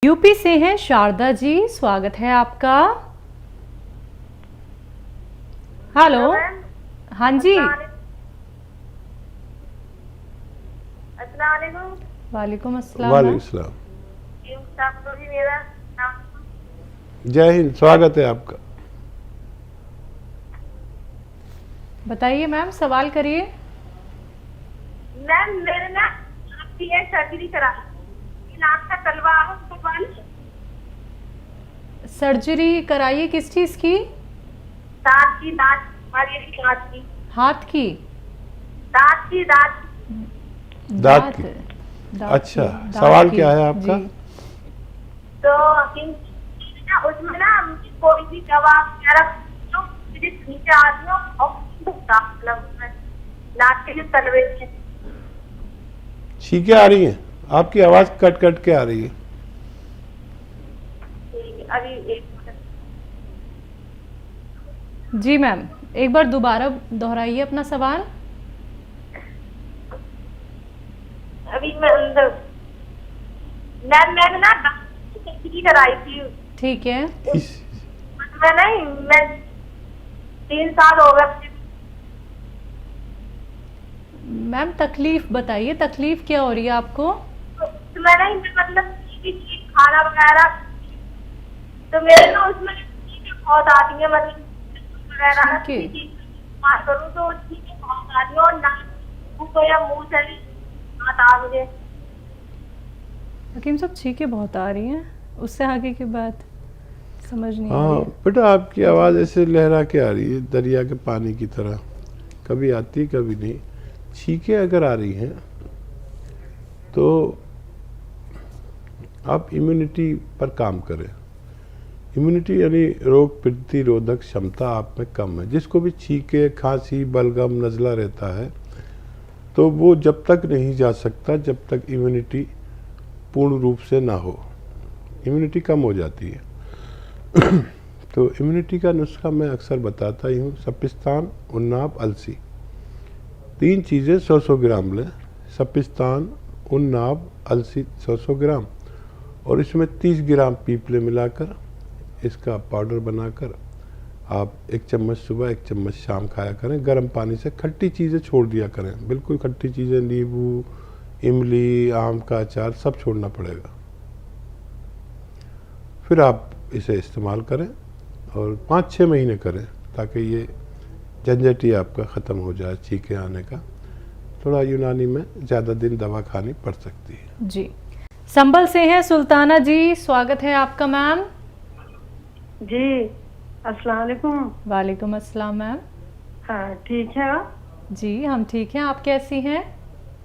UP से हैं शारदा जी, स्वागत है आपका। हेलो। हाँ जी। अस्सलामुअलैकुम। वालेकुम अस्सलाम। वालेकुम सलाम। मेरा जय हिंद, स्वागत है आपका। बताइए मैम, सवाल करिए। मैम मेरे ना आपकी है सर्जरी करा नाक का तलवा सर्जरी कराइए, किस चीज़ की? दांत की दांत हमारी दांत की हाथ की? दांत की दांत दांत की। दांत अच्छा, की, सवाल की। क्या है आपका? जी। तो उसमें ना कोई भी दवा वगैरह जो नीचे आती हो और मतलब नाक के जो तलवे के छींके आ रही हैं? आपकी आवाज कट कट के आ रही है। अभी एक जी मैम, एक बार दोबारा दोहराइए अपना सवाल। अभी मैं अंदर मैम मैंने ना सर्जरी कराई थी। ठीक है मैं नहीं मैं 3 साल हो गए। मैम, तकलीफ बताइए, तकलीफ क्या हो रही है आपको? तो मैं नहीं मतलब खाना वगैरह तो मेरे ना उसमें चीजें बहुत आती है मतलब वगैरह ठीक है। बात करूँ तो चीजें बहुत आती है और ना मुंह या मुंह से भी आता मुझे। हकीम साहब, छींके बहुत आ रही हैं, उससे आगे की बात समझ नहीं आ रही हाँ है। बेटा, आपकी आवाज ऐसे लहरा के आ रही है, दरिया के पानी की तरह, कभी आती कभी नहीं। छींके अगर आ रही हैं तो आप इम्यूनिटी पर काम करें। इम्यूनिटी यानी रोग प्रतिरोधक क्षमता आप में कम है। जिसको भी छींके, खांसी, बलगम, नज़ला रहता है तो वो जब तक नहीं जा सकता जब तक इम्यूनिटी पूर्ण रूप से ना हो। इम्यूनिटी कम हो जाती है। तो इम्यूनिटी का नुस्खा मैं अक्सर बताता ही हूँ। सपिस्तान, उन्नाब, अलसी, 3 चीज़ें 100-100 ग्राम लें। सपिस्तान, उन्नाब, अलसी 100-100 ग्राम, और इसमें 30 ग्राम पीपले मिलाकर इसका पाउडर बनाकर आप 1 चम्मच सुबह 1 चम्मच शाम खाया करें। गर्म पानी से खट्टी चीज़ें छोड़ दिया करें, बिल्कुल खट्टी चीज़ें, नींबू, इमली, आम का अचार सब छोड़ना पड़ेगा। फिर आप इसे इस्तेमाल करें और 5-6 महीने करें ताकि ये झंझट ही आपका ख़त्म हो जाए छींके आने का। थोड़ा यूनानी में ज़्यादा दिन दवा खानी पड़ सकती है। जी। संभल से हैं सुल्ताना जी, स्वागत है आपका मैम। जी, अस्सलाम वालेकुम। वालेकुम अस्सलाम मैम। हाँ, ठीक है आप? जी हम ठीक हैं, आप कैसी हैं?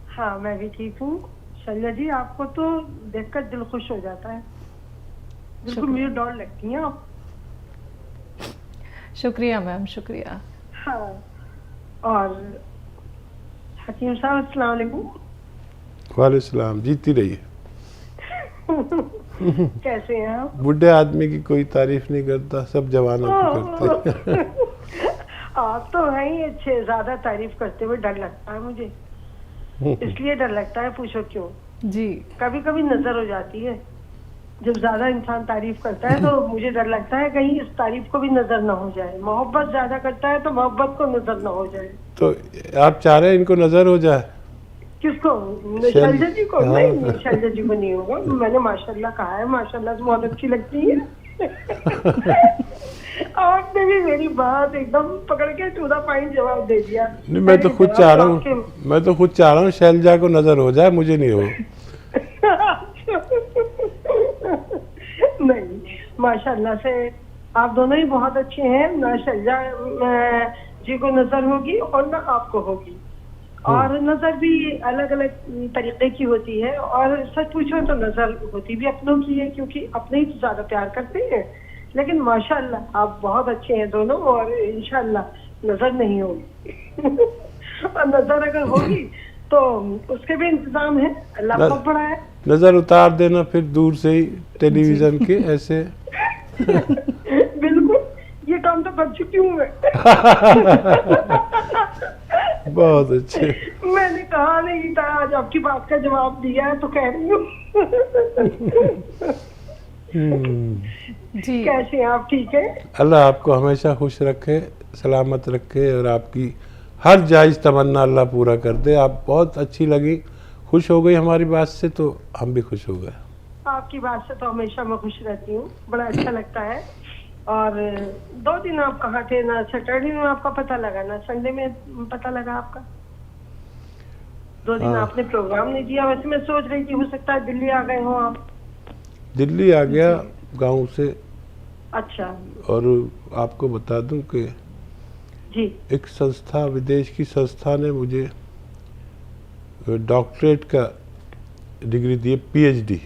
हाँ, मैं भी ठीक हूँ। शैला जी, आपको तो देखकर दिल खुश हो जाता है, बिल्कुल मेरी डॉल लगती हैं आप। शुक्रिया मैम, शुक्रिया। हाँ, और हकीम साहब अस्सलाम वालेकुम। वालेकुम सलाम, जीती रहिए। कैसे हैं आप? बूढ़े आदमी की कोई तारीफ नहीं करता, सब जवानों की करते। आप तो हैं ही अच्छे, ज्यादा तारीफ करते हुए डर लगता है मुझे। इसलिए डर लगता है, पूछो क्यों। जी। कभी कभी नजर हो जाती है, जब ज्यादा इंसान तारीफ करता है तो मुझे डर लगता है कहीं इस तारीफ को भी नजर ना हो जाए। मोहब्बत ज्यादा करता है तो मोहब्बत को नजर ना हो जाए। तो आप चाह रहे हैं इनको नजर हो जाए? किसको? शैलजा जी को? नहीं, शैलजा जी को नहीं होगा। मैंने माशाल्लाह कहा है, माशाल्लाह तो बहुत अच्छी लगती है। आपने भी मेरी बात एकदम पकड़ के टू द पॉइंट जवाब दे दिया। नहीं, मैं तो खुद चाह रहा हूँ शैलजा को नजर हो जाए, मुझे नहीं हो। नहीं, माशाल्लाह से आप दोनों ही बहुत अच्छे हैं। ना शैलजा जी को नजर होगी और ना आपको होगी। और नजर भी अलग अलग तरीके की होती है, और सच पूछो तो नजर होती भी अपनों की है, क्योंकि अपने ही तो ज्यादा प्यार करते हैं। लेकिन माशाल्लाह आप बहुत अच्छे हैं दोनों, और इंशाल्लाह नजर नहीं होगी। और नजर अगर होगी तो उसके भी इंतजाम है, अल्लाह बहुत बड़ा है। नजर उतार देना फिर दूर से ही टेलीविजन के ऐसे। बिल्कुल, ये काम तो कर चुकी हूँ मैं। बहुत अच्छे। मैंने कहा नहीं था, आज आपकी बात का जवाब दिया है तो कह रही हूँ। जी कैसे हैं आप, ठीक है? अल्लाह आपको हमेशा खुश रखे, सलामत रखे और आपकी हर जायज़ तमन्ना अल्लाह पूरा कर दे। आप बहुत अच्छी लगी, खुश हो गई हमारी बात से, तो हम भी खुश हो गए। आपकी बात से तो हमेशा मैं खुश रहती हूँ, बड़ा अच्छा लगता है। और 2 दिन आप कहाँ थे? ना सैटरडे में आपका पता लगा, ना संडे में पता लगा आपका। 2 दिन हाँ। आपने प्रोग्राम नहीं दिया। वैसे मैं सोच रही थी हो सकता है दिल्ली आ गए हो आप। दिल्ली आ गया गांव से। अच्छा और आपको बता दूं कि जी। एक संस्था, विदेश की संस्था ने मुझे डॉक्टरेट का डिग्री दी, पीएचडी।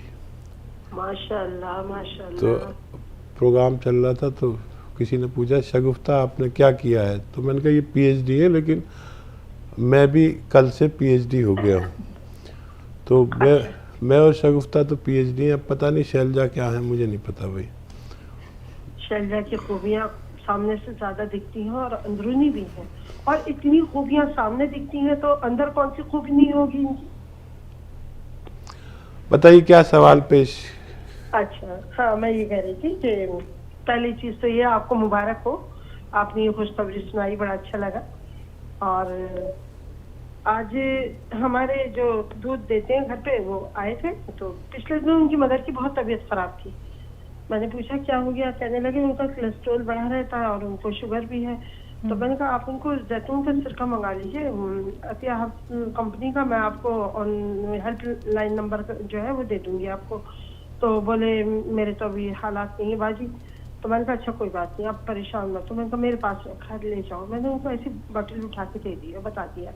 माशाल्लाह तो माशाल्लाह। प्रोग्राम चल रहा था तो किसी ने पूछा शगुफ्ता आपने क्या किया है, तो मैंने कहा ये पीएचडी है, लेकिन मैं भी कल से पीएचडी हो गया हूँ। तो मैं और शगुफ्ता तो पीएचडी है। अब पता नहीं शैलजा क्या है, मुझे नहीं पता भाई। शैलजा की खूबियाँ सामने से ज्यादा दिखती हैं और अंदरूनी भी हैं। और इतनी खूबियाँ सामने दिखती हैं तो अंदर कौन सी खूबी नहीं होगी इनकी? बताइए क्या सवाल पेश। अच्छा हाँ, मैं ये कह रही थी कि पहली चीज तो ये आपको मुबारक हो, आपने ये खुशखबरी सुनाई, बड़ा अच्छा लगा। और आज हमारे जो दूध देते हैं घर पे वो आए थे, तो पिछले दिन उनकी मदर की बहुत तबीयत खराब थी। मैंने पूछा क्या हो गया, कहने लगे उनका कोलेस्ट्रॉल बढ़ा रहता है और उनको शुगर भी है। तो मैंने कहा आप उनको जैतून का सिरका मंगा लीजिए अतिया कंपनी का, मैं आपको हेल्प लाइन नंबर जो है वो दे दूंगी आपको। तो बोले मेरे तो अभी हालात नहीं है बाजी। तो मैंने कहा अच्छा कोई बात नहीं, आप परेशान मत। तो मैंने कहा मेरे पास रखा है, ले जाओ। मैंने उनको ऐसी बॉटल उठा के दे दी और बता दिया।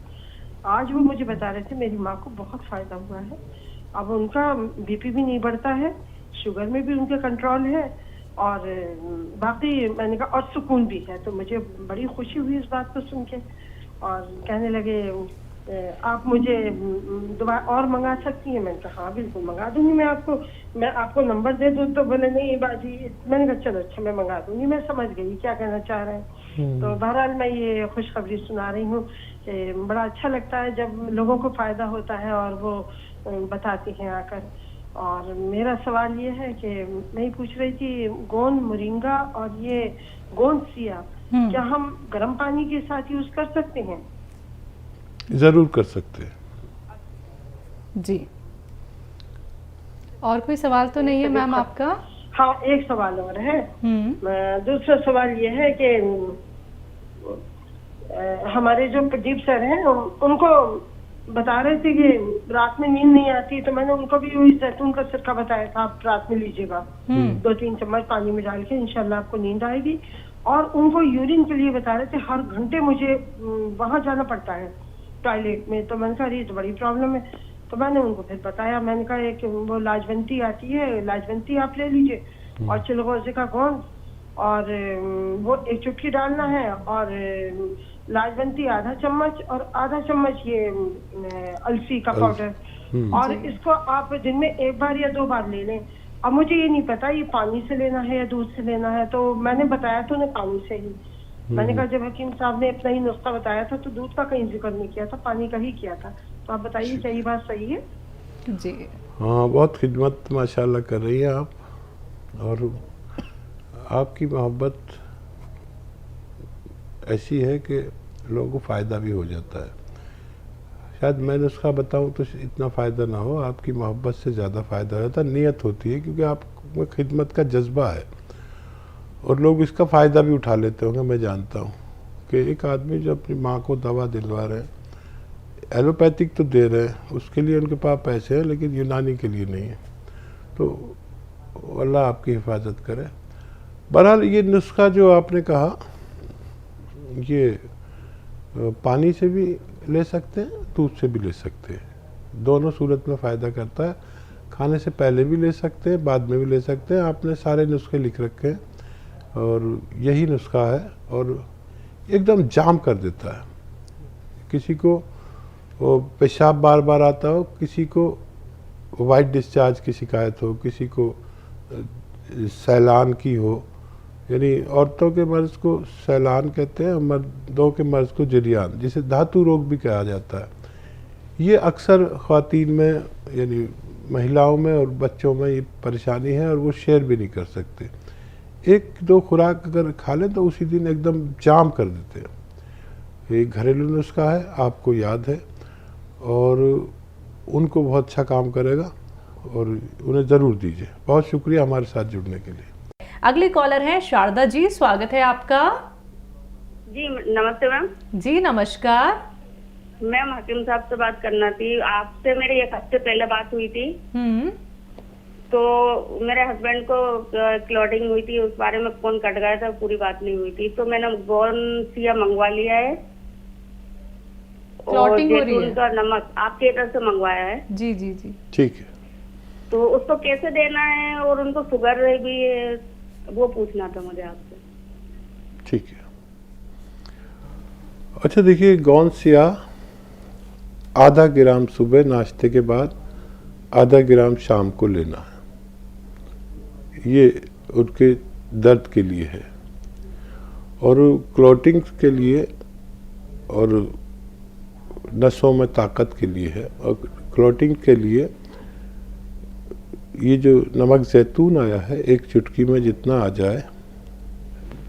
आज वो मुझे बता रहे थे मेरी माँ को बहुत फायदा हुआ है, अब उनका बीपी भी नहीं बढ़ता है, शुगर में भी उनके कंट्रोल है, और बाकी मैंने कहा और सुकून भी है। तो मुझे बड़ी खुशी हुई इस बात को सुन के। और कहने लगे आप मुझे दोबारा और मंगा सकती हैं? मैंने कहा हाँ बिल्कुल मंगा दूंगी मैं आपको नंबर दे दूँ? तो बोले नहीं बाजी। मैंने कहा चलो अच्छा मैं मंगा दूंगी, मैं समझ गई क्या कहना चाह रहे हैं। तो बहरहाल मैं ये खुशखबरी सुना रही हूँ। बड़ा अच्छा लगता है जब लोगों को फायदा होता है और वो बताते हैं आकर। और मेरा सवाल ये है कि मैं पूछ रही थी गोंद मोरिंगा और ये गोंद सिया क्या हम गर्म पानी के साथ यूज कर सकते हैं? जरूर कर सकते हैं जी। और कोई सवाल तो नहीं है मैम आपका? हाँ एक सवाल और है। दूसरा सवाल ये है कि हमारे जो प्रदीप सर हैं उनको बता रहे थे कि रात में नींद नहीं आती, तो मैंने उनको भी वही जैतून का सिरका बताया था, आप रात में लीजिएगा 2-3 चम्मच पानी में डाल के, इंशाल्लाह आपको नींद आएगी। और उनको यूरिन के लिए बता रहे थे, हर घंटे मुझे वहां जाना पड़ता है टॉयलेट में। तो मैंने कहा ये तो बड़ी प्रॉब्लम है। तो मैंने उनको फिर बताया, मैंने कहा एक वो लाजवंती आती है, लाजवंती आप ले लीजिए और चिलगोजे का गोंद और वो 1 चुटकी डालना है, और लाजवंती आधा चम्मच और आधा चम्मच ये अलसी का पाउडर। और इसको आप दिन में 1 बार या 2 बार ले लें। अब मुझे ये नहीं पता ये पानी से लेना है या दूध से लेना है, तो मैंने बताया तो उन्हें पानी से ही। मैंने कहा जब हकीम साहब ने अपना ही नुस्खा बताया था तो दूध का कहीं जिक्र नहीं किया था, पानी का ही किया था। तो आप बताइए क्या ये बात सही है? जी हाँ, बहुत खिदमत माशाल्लाह कर रही हैं आप, और आपकी मोहब्बत ऐसी है कि लोगों को फ़ायदा भी हो जाता है। शायद मैं नुस्खा बताऊं तो इतना फ़ायदा ना हो, आपकी मोहब्बत से ज़्यादा फ़ायदा हो जाता है, नीयत होती है, क्योंकि आप में खिदमत का जज्बा है और लोग इसका फ़ायदा भी उठा लेते होंगे। मैं जानता हूँ कि एक आदमी जो अपनी माँ को दवा दिलवा रहे हैं, एलोपैथिक तो दे रहे हैं, उसके लिए उनके पास पैसे हैं, लेकिन यूनानी के लिए नहीं है। तो अल्लाह आपकी हिफाजत करे। बहरहाल ये नुस्खा जो आपने कहा, ये पानी से भी ले सकते हैं, दूध से भी ले सकते हैं, दोनों सूरत में फ़ायदा करता है। खाने से पहले भी ले सकते हैं, बाद में भी ले सकते हैं। आपने सारे नुस्खे लिख रखे हैं और यही नुस्खा है, और एकदम जाम कर देता है। किसी को वो पेशाब बार बार आता हो, किसी को वाइट डिस्चार्ज की शिकायत हो, किसी को सैलान की हो, यानी औरतों के मर्ज़ को सैलान कहते हैं, मर्दों के मर्ज़ को जरियान, जिसे धातु रोग भी कहा जाता है। ये अक्सर ख़वातीन में यानी महिलाओं में और बच्चों में ये परेशानी है और वो शेयर भी नहीं कर सकते। एक दो खुराक अगर खा लें तो उसी दिन एकदम जाम कर देते हैं। ये घरेलू नुस्खा है, आपको याद है, और उनको बहुत अच्छा काम करेगा और उन्हें ज़रूर दीजिए। बहुत शुक्रिया हमारे साथ जुड़ने के लिए। अगली कॉलर है शारदा जी, स्वागत है आपका। जी नमस्ते मैम। जी नमस्कार। मैम हकीम साहब से बात करना थी। आपसे मेरी 1 हफ्ते पहले बात हुई थी। तो मेरे हस्बैंड को क्लॉटिंग हुई थी, उस बारे में फोन कट गया था, पूरी बात नहीं हुई थी। तो मैंने गोनसिया मंगवा लिया है और जैतून का नमक आपके तरफ से मंगवाया है। जी जी जी ठीक है। तो उसको कैसे देना है और उनको शुगर भी है, वो पूछना था मुझे आपसे। ठीक है। अच्छा देखिए, गोनसिया आधा ग्राम सुबह नाश्ते के बाद, आधा ग्राम शाम को लेना है। ये उनके दर्द के लिए है और क्लॉटिंग के लिए और नसों में ताकत के लिए है। और क्लॉटिंग के लिए ये जो नमक जैतून आया है, 1 चुटकी में जितना आ जाए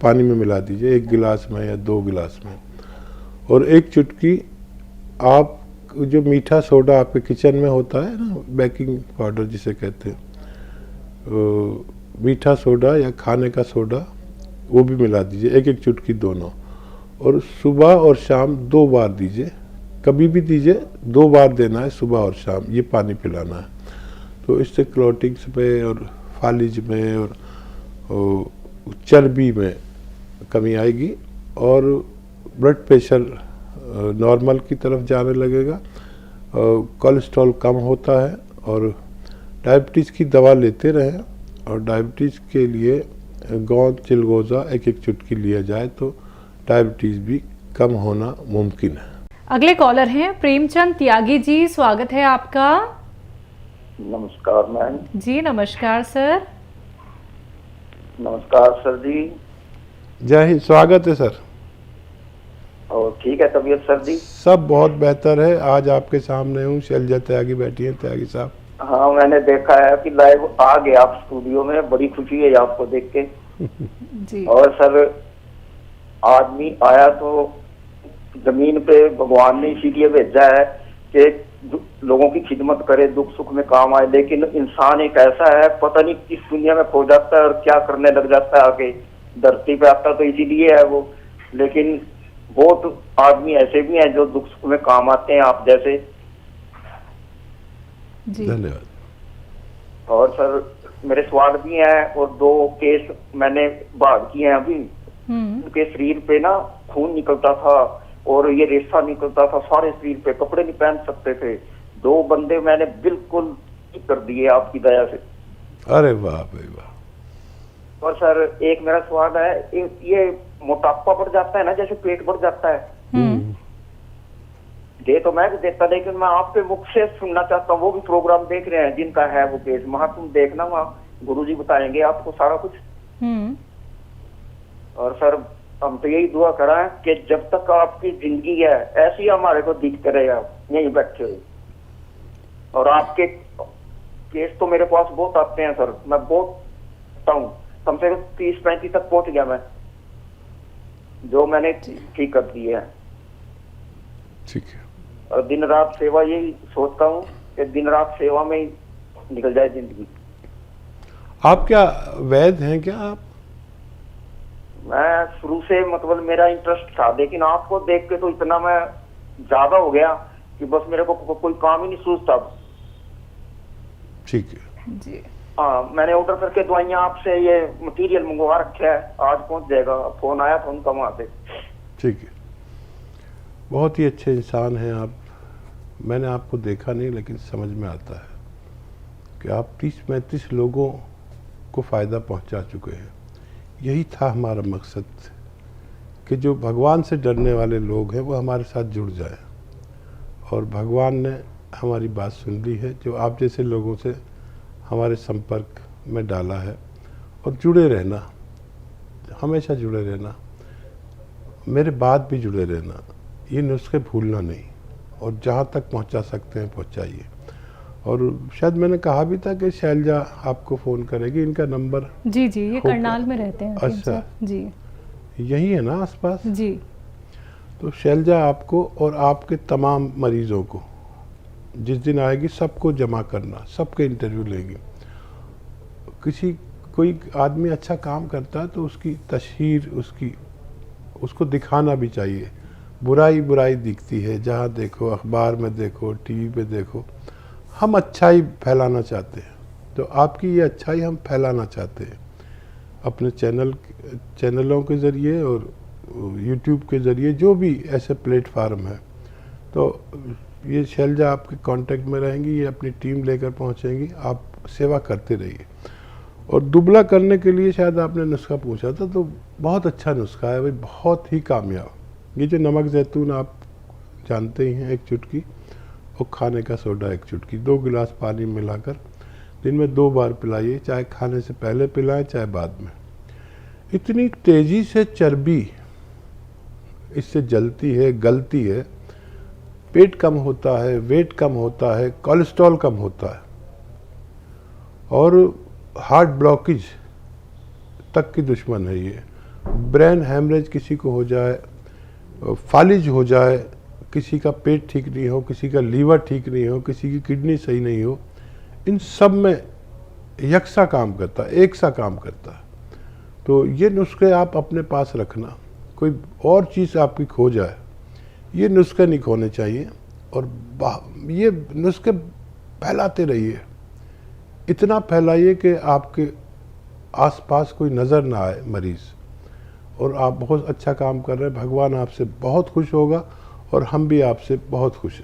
पानी में मिला दीजिए, 1 गिलास में या 2 गिलास में। और 1 चुटकी आप जो मीठा सोडा आपके किचन में होता है ना, बेकिंग पाउडर जिसे कहते हैं, मीठा सोडा या खाने का सोडा, वो भी मिला दीजिए, 1-1 चुटकी दोनों। और सुबह और शाम 2 बार दीजिए, कभी भी दीजिए, 2 बार देना है, सुबह और शाम, ये पानी पिलाना है। तो इससे क्लॉटिंग्स में और फालिज में और चर्बी में कमी आएगी और ब्लड प्रेशर नॉर्मल की तरफ जाने लगेगा, कोलेस्ट्रॉल कम होता है। और डायबिटीज़ की दवा लेते रहें, और डायबिटीज़ के लिए गोंद चिलगोज़ा 1-1 चुटकी लिया जाए तो डायबिटीज़ भी कम होना मुमकिन है। अगले कॉलर हैं प्रेमचंद त्यागी जी, स्वागत है आपका। नमस्कार मैम। जी नमस्कार सर। नमस्कार सर जी। जय हिंद, स्वागत है सर। और ठीक है तबीयत सर जी? सब बहुत बेहतर है। आज आपके सामने हूँ, शैलजा त्यागी बैठी हैं। त्यागी साहब। हाँ मैंने देखा है कि लाइव आ गए आप स्टूडियो में, बड़ी खुशी है आपको देख के। जी। और सर आदमी आया तो जमीन पे भगवान ने इसीलिए भेजा है कि लोगों की खिदमत करे, दुख सुख में काम आए। लेकिन इंसान एक ऐसा है, पता नहीं किस दुनिया में खो जाता है और क्या करने लग जाता है। आके धरती पे आता तो इसीलिए है वो। लेकिन बहुत आदमी ऐसे भी हैं जो दुख सुख में काम आते हैं, आप जैसे। धन्यवाद। और सर मेरे सवाल भी हैं और 2 केस मैंने भाग किए हैं अभी। उनके शरीर पे ना खून निकलता था और ये रेशा निकलता था सारे शरीर पे, कपड़े नहीं पहन सकते थे। 2 बंदे मैंने बिल्कुल ठीक कर दिए आपकी दया से। अरे वाह भाई वाह। और सर एक मेरा सवाल है, ये मोटापा बढ़ जाता है ना, जैसे पेट बढ़ जाता है, दे तो मैं भी देता, लेकिन मैं आपके मुख से सुनना चाहता हूँ। वो भी प्रोग्राम देख रहे हैं जिनका है वो केस, वहां तुम देखना, वहाँ गुरुजी बताएंगे आपको सारा कुछ। और सर हम तो यही दुआ करा है कि जब तक आपकी जिंदगी है ऐसे ही हमारे को दिखते रहे, आप यहीं बैठे हुए। और आपके केस तो मेरे पास बहुत आते हैं सर, मैं बहुत हूँ, कम से कम 30-35 तक पहुंच गया मैं, जो मैंने ठीक कर दिए हैं। ठीक है। और दिन रात सेवा, यही सोचता हूँ कि दिन रात सेवा में ही निकल जाए जिंदगी। आप क्या वैद्य हैं क्या आप? मैं शुरू से मतलब मेरा इंटरेस्ट था, लेकिन आपको देख के तो इतना मैं ज्यादा हो गया कि बस मेरे को कोई काम ही नहीं सूझता। ठीक है जी। हाँ मैंने ऑर्डर करके दवाइयाँ आपसे ये मटेरियल मंगवा रखा है, आज पहुंच जाएगा। फोन आया था उनका वहां से। ठीक है। बहुत ही अच्छे इंसान हैं आप। मैंने आपको देखा नहीं लेकिन समझ में आता है कि आप 30-35 लोगों को फ़ायदा पहुंचा चुके हैं। यही था हमारा मकसद कि जो भगवान से डरने वाले लोग हैं वो हमारे साथ जुड़ जाएं। और भगवान ने हमारी बात सुन ली है, जो आप जैसे लोगों से हमारे संपर्क में डाला है। और जुड़े रहना, हमेशा जुड़े रहना, मेरे बाद भी जुड़े रहना, ये नुस्खे भूलना नहीं, और जहाँ तक पहुँचा सकते हैं पहुँचाइए। और शायद मैंने कहा भी था कि शैलजा आपको फ़ोन करेगी, इनका नंबर जी जी, ये होगा। करनाल में रहते हैं हकीम अच्छा। साहब। जी यही है ना आसपास? जी तो शैलजा आपको और आपके तमाम मरीज़ों को जिस दिन आएगी सबको जमा करना, सबके इंटरव्यू लेंगी। कोई आदमी अच्छा काम करता है तो उसकी तशहीर, उसको दिखाना भी चाहिए। बुराई दिखती है, जहाँ देखो, अखबार में देखो, टीवी पे देखो। हम अच्छाई फैलाना चाहते हैं, तो आपकी ये अच्छाई हम फैलाना चाहते हैं अपने चैनलों के ज़रिए और यूट्यूब के ज़रिए, जो भी ऐसे प्लेटफार्म है। तो ये शैलजा आपके कांटेक्ट में रहेंगी, ये अपनी टीम लेकर पहुंचेंगी, आप सेवा करते रहिए। और दुबला करने के लिए शायद आपने नुस्खा पूछा था, तो बहुत अच्छा नुस्खा है भाई, बहुत ही कामयाब। ये जो नमक जैतून आप जानते ही हैं, 1 चुटकी, और खाने का सोडा 1 चुटकी, 2 गिलास पानी मिलाकर दिन में 2 बार पिलाइए, चाहे खाने से पहले पिलाएं चाहे बाद में। इतनी तेज़ी से चर्बी इससे जलती है, गलती है, पेट कम होता है, वेट कम होता है, कोलेस्ट्रॉल कम होता है, और हार्ट ब्लॉकेज तक की दुश्मन है ये। ब्रेन हैमरेज किसी को हो जाए, फालिज हो जाए, किसी का पेट ठीक नहीं हो, किसी का लीवर ठीक नहीं हो, किसी की किडनी सही नहीं हो, इन सब में यकसा काम करता है, एक सा काम करता है। तो ये नुस्खे आप अपने पास रखना, कोई और चीज़ आपकी खो जाए, ये नुस्खे नहीं खोने चाहिए। और ये नुस्खे फैलाते रहिए, इतना फैलाइए कि आपके आसपास कोई नज़र ना आए मरीज़, और आप बहुत अच्छा काम कर रहे हैं। भगवान आपसे बहुत खुश होगा और हम भी आपसे बहुत खुश हैं।